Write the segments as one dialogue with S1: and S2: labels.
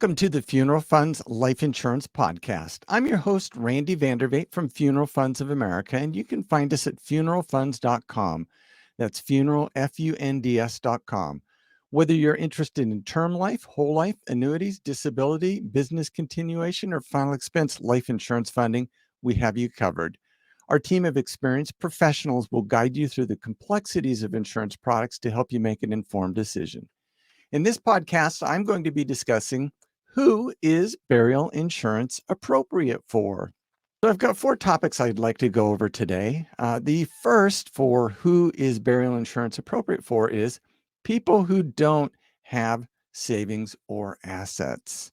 S1: Welcome to the Funeral Funds Life Insurance Podcast. I'm your host, Randy Vandervate from Funeral Funds of America, and you can find us at funeralfunds.com. That's funeral, Funds.com. Whether you're interested in term life, whole life, annuities, disability, business continuation, or final expense life insurance funding, we have you covered. Our team of experienced professionals will guide you through the complexities of insurance products to help you make an informed decision. In this podcast, I'm going to be discussing who is burial insurance appropriate for. So I've got 4 topics I'd like to go over today. The first for who is burial insurance appropriate for is people who don't have savings or assets.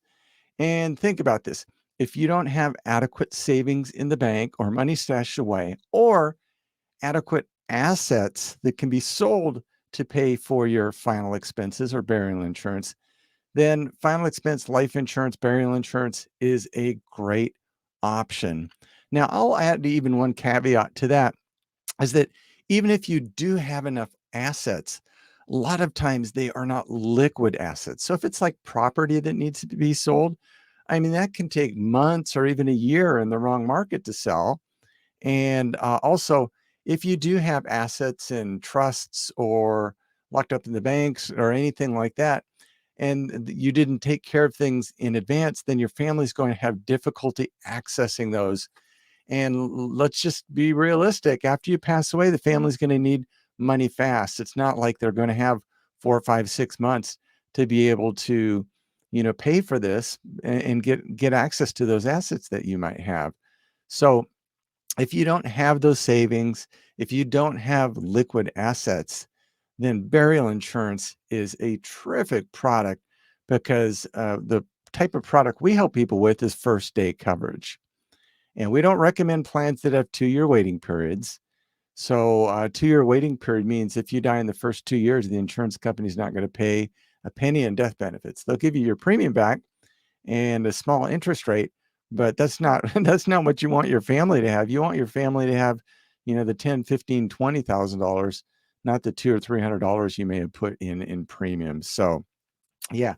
S1: And think about this. If you don't have adequate savings in the bank or money stashed away or adequate assets that can be sold to pay for your final expenses or burial insurance, then final expense life insurance, burial insurance is a great option. Now, I'll add even one caveat to that is that even if you do have enough assets, a lot of times they are not liquid assets. So if it's like property that needs to be sold, I mean, that can take months or even a year in the wrong market to sell. And also, if you do have assets in trusts or locked up in the banks or anything like that, and you didn't take care of things in advance, then your family's going to have difficulty accessing those. And let's just be realistic. After you pass away, the family's going to need money fast. It's not like they're going to have 4, 5, 6 months to be able to, pay for this and get access to those assets that you might have. So if you don't have those savings, if you don't have liquid assets, then burial insurance is a terrific product because the type of product we help people with is first day coverage. And we don't recommend plans that have 2-year waiting periods. So 2-year waiting period means if you die in the first 2 years, the insurance company is not going to pay a penny in death benefits. They'll give you your premium back and a small interest rate, but that's not that's not what you want your family to have. You want your family to have, the 10, 15, $20,000, not the $200 or $300 you may have put in premiums. So, yeah.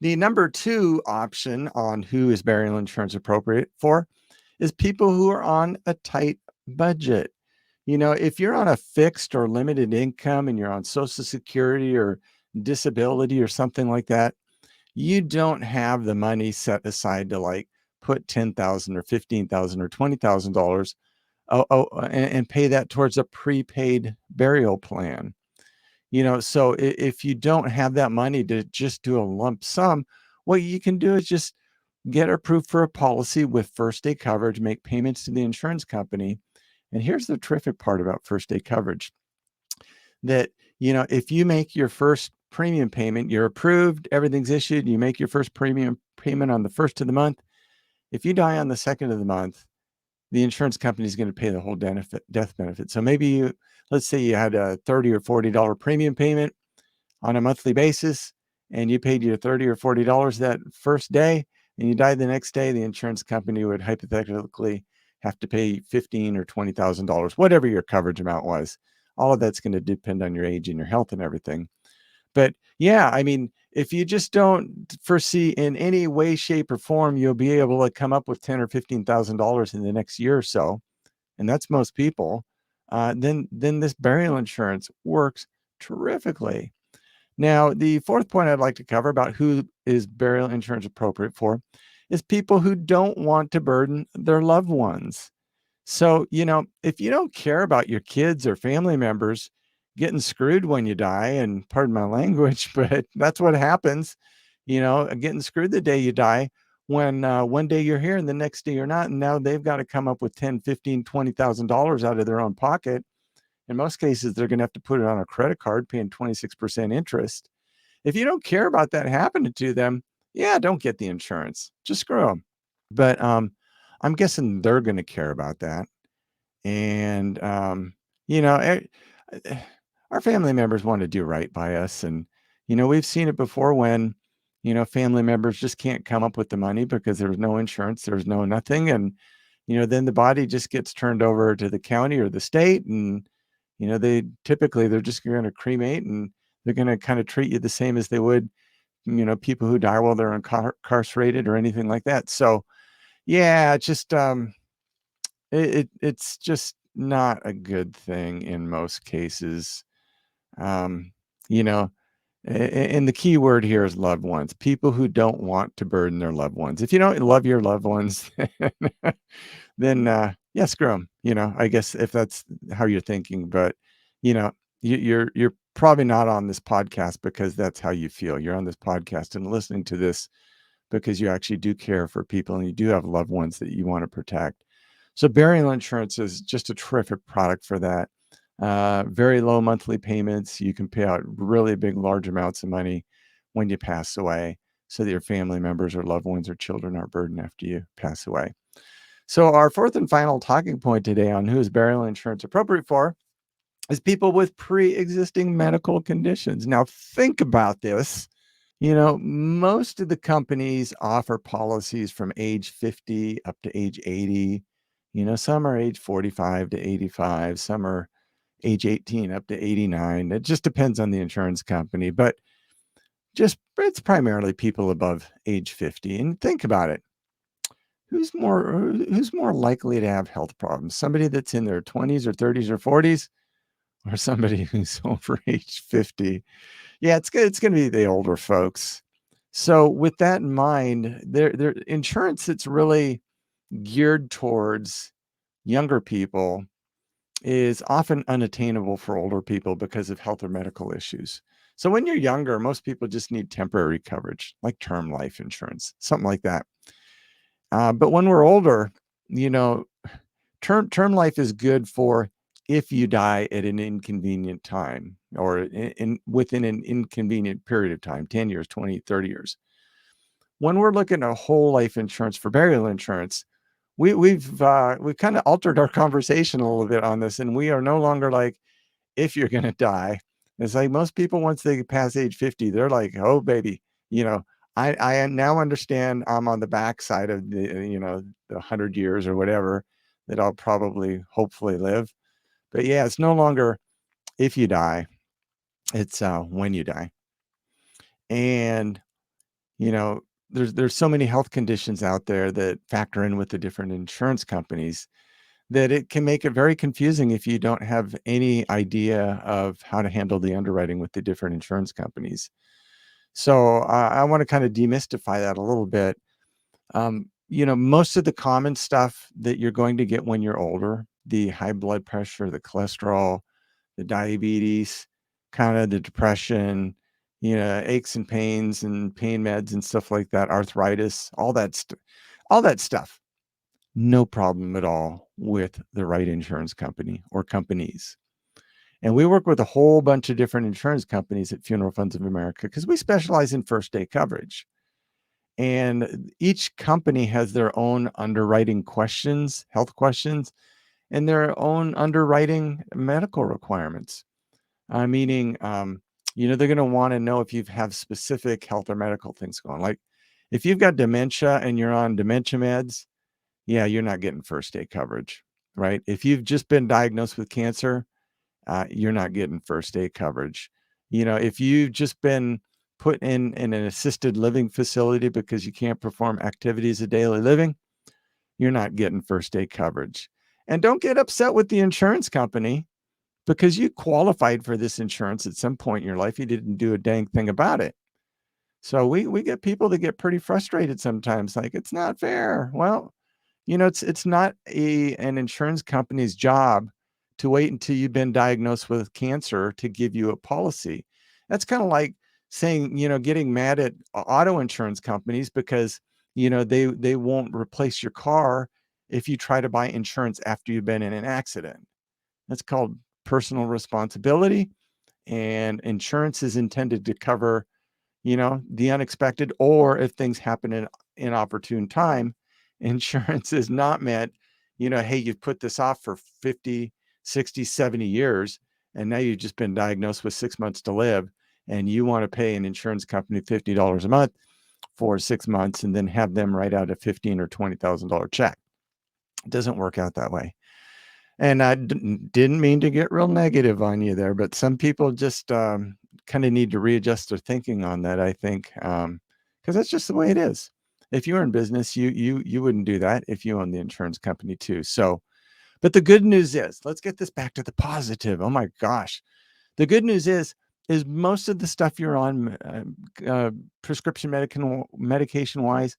S1: The number 2 option on who is burial insurance appropriate for is people who are on a tight budget. If you're on a fixed or limited income and you're on Social Security or disability or something like that, you don't have the money set aside to like put $10,000 or $15,000 or $20,000 and pay that towards a prepaid burial plan. So if you don't have that money to just do a lump sum, what you can do is just get approved for a policy with first day coverage, make payments to the insurance company. And here's the terrific part about first day coverage that, if you make your first premium payment, you're approved, everything's issued, you make your first premium payment on the first of the month. If you die on the second of the month, the insurance company is going to pay the whole death benefit. So maybe let's say you had a $30 or $40 premium payment on a monthly basis, and you paid your $30 or $40 that first day, and you died the next day, the insurance company would hypothetically have to pay $15,000 or $20,000, whatever your coverage amount was. All of that's going to depend on your age and your health and everything. But yeah, I mean, if you just don't foresee in any way, shape, or form you'll be able to come up with $10,000 or $15,000 in the next year or so, and that's most people, then this burial insurance works terrifically. Now, the fourth point I'd like to cover about who is burial insurance appropriate for is people who don't want to burden their loved ones. So, if you don't care about your kids or family members getting screwed when you die, and pardon my language, but that's what happens, getting screwed the day you die when one day you're here and the next day you're not. And now they've got to come up with $10,000, $15,000, $20,000 out of their own pocket. In most cases, they're going to have to put it on a credit card paying 26% interest. If you don't care about that happening to them, yeah, don't get the insurance. Just screw them. But I'm guessing they're going to care about that. And, you know, eh, our family members want to do right by us. And, we've seen it before when, family members just can't come up with the money because there's no insurance, there's no nothing. And, then the body just gets turned over to the county or the state. And, they're just going to cremate and they're going to kind of treat you the same as they would people who die while they're incarcerated or anything like that. So yeah, it's just it's just not a good thing in most cases. Um, you know, and the key word here is loved ones. People who don't want to burden their loved ones. If you don't love your loved ones, then yeah, screw them. I guess if that's how you're thinking, but you know, you're probably not on this podcast because that's how you feel. You're on this podcast and listening to this because you actually do care for people and you do have loved ones that you want to protect. So burial insurance is just a terrific product for that. Very low monthly payments. You can pay out really big, large amounts of money when you pass away so that your family members or loved ones or children aren't burdened after you pass away. So our fourth and final talking point today on who is burial insurance appropriate for is people with pre-existing medical conditions. Now think about this. Most of the companies offer policies from age 50 up to age 80. Some are age 45 to 85, some are age 18 up to 89. It just depends on the insurance company, but it's primarily people above age 50. And think about it. Who's more likely to have health problems? Somebody that's in their 20s or 30s or 40s or somebody who's over age 50? Yeah, it's going to be the older folks. So with that in mind, their insurance that's really geared towards younger people is often unattainable for older people because of health or medical issues. So when you're younger, most people just need temporary coverage, like term life insurance, something like that. But when we're older, you know, term life is good for if you die at an inconvenient time or within an inconvenient period of time, 10 years, 20, 30 years. When we're looking at whole life insurance for burial insurance, we've kind of altered our conversation a little bit on this, and we are no longer like, if you're going to die. It's like most people, once they pass age 50, they're like, oh baby, you know I now understand I'm on the backside of the 100 years or whatever that I'll probably hopefully live. But yeah, it's no longer if you die, it's when you die. And you know there's so many health conditions out there that factor in with the different insurance companies that it can make it very confusing if you don't have any idea of how to handle the underwriting with the different insurance companies. So I want to kind of demystify that a little bit. Most of the common stuff that you're going to get when you're older, the high blood pressure, the cholesterol, the diabetes, kind of the depression, aches and pains and pain meds and stuff like that, arthritis, all that stuff, no problem at all with the right insurance company or companies. And we work with a whole bunch of different insurance companies at Funeral Funds of America because we specialize in first day coverage. And each company has their own underwriting questions, health questions, and their own underwriting medical requirements. Meaning, they're going to want to know if you have specific health or medical things going. Like if you've got dementia and you're on dementia meds, yeah, you're not getting first day coverage, right? If you've just been diagnosed with cancer, you're not getting first day coverage. If you've just been put in an assisted living facility because you can't perform activities of daily living, you're not getting first day coverage. And don't get upset with the insurance company because you qualified for this insurance at some point in your life. You didn't do a dang thing about it. So we get people that get pretty frustrated sometimes, like it's not fair. Well, it's not an insurance company's job to wait until you've been diagnosed with cancer to give you a policy. That's kind of like saying, getting mad at auto insurance companies because, they won't replace your car if you try to buy insurance after you've been in an accident. That's called personal responsibility, and insurance is intended to cover the unexpected, or if things happen in inopportune time. Insurance is not meant, hey, you've put this off for 50, 60, 70 years, and now you've just been diagnosed with 6 months to live, and you want to pay an insurance company $50 a month for 6 months and then have them write out a $15,000 or $20,000 check. It doesn't work out that way. And I didn't mean to get real negative on you there, but some people just kind of need to readjust their thinking on that, I think, because that's just the way it is. If you were in business, you wouldn't do that if you own the insurance company too. So, but the good news is, let's get this back to the positive. Oh my gosh. The good news is most of the stuff you're on, prescription medication wise,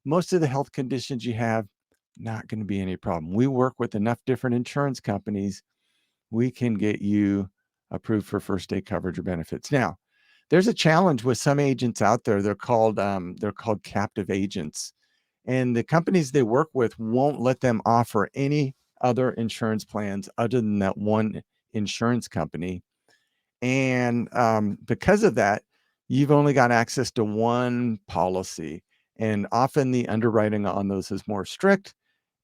S1: most of the health conditions you have, not going to be any problem. We work with enough different insurance companies. We can get you approved for first day coverage or benefits. Now, there's a challenge with some agents out there. They're called captive agents, and the companies they work with won't let them offer any other insurance plans other than that one insurance company. And because of that, you've only got access to one policy, and often the underwriting on those is more strict,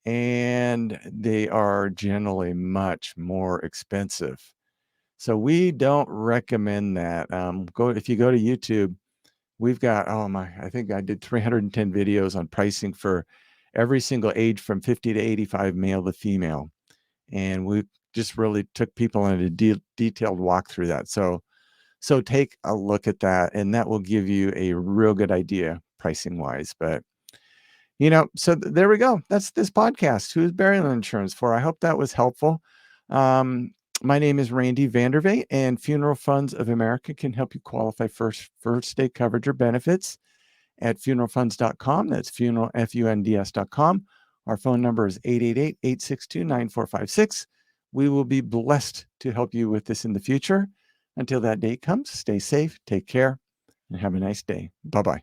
S1: and they are generally much more expensive. So we don't recommend that. If you go to YouTube, we've got, I think I did 310 videos on pricing for every single age from 50 to 85, male to female. And we just really took people on a detailed walk through that. So take a look at that, and that will give you a real good idea pricing wise. But so there we go. That's this podcast. Who's burial insurance for? I hope that was helpful. My name is Randy Vandervate, and Funeral Funds of America can help you qualify for first day coverage or benefits at funeralfunds.com. That's funds.com. Our phone number is 888-862-9456. We will be blessed to help you with this in the future. Until that date comes, stay safe, take care, and have a nice day. Bye-bye.